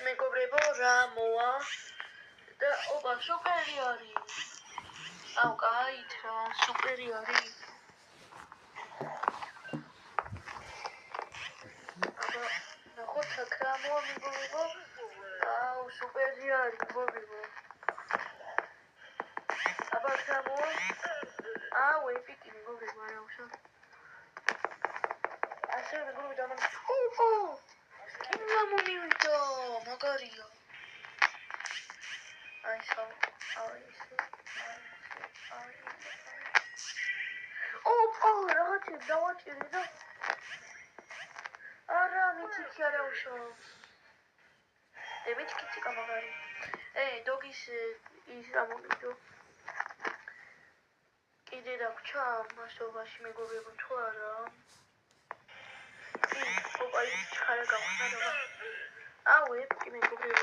მეგობრებო, რა მოა და ოპა სუპერი არის. აუ, კაით რა, სუპერი არის. აბა, ნახოთ აქ რა მოა მეგობრებო. აუ, სუპერი არის მეგობრებო. აბა, რა მოა? აუ, ეპიკი მეგობრებო, არა უშო. ასე მეგობრებო, და ოპა! სკინა მომივიდა, მაგარია. აი სა, ოპა, რაღაცა დავაჭირე და არა, მიწიქი არა უშო. მიწიქი გამაგარი. დოგის ის რა მომიდო. კიდე დაგვრჩა მასობაში მეგობრებო თუ არა. ოპა, ის ჩხარა გავხსნა. აუ, ეპიკი მეგობრებო.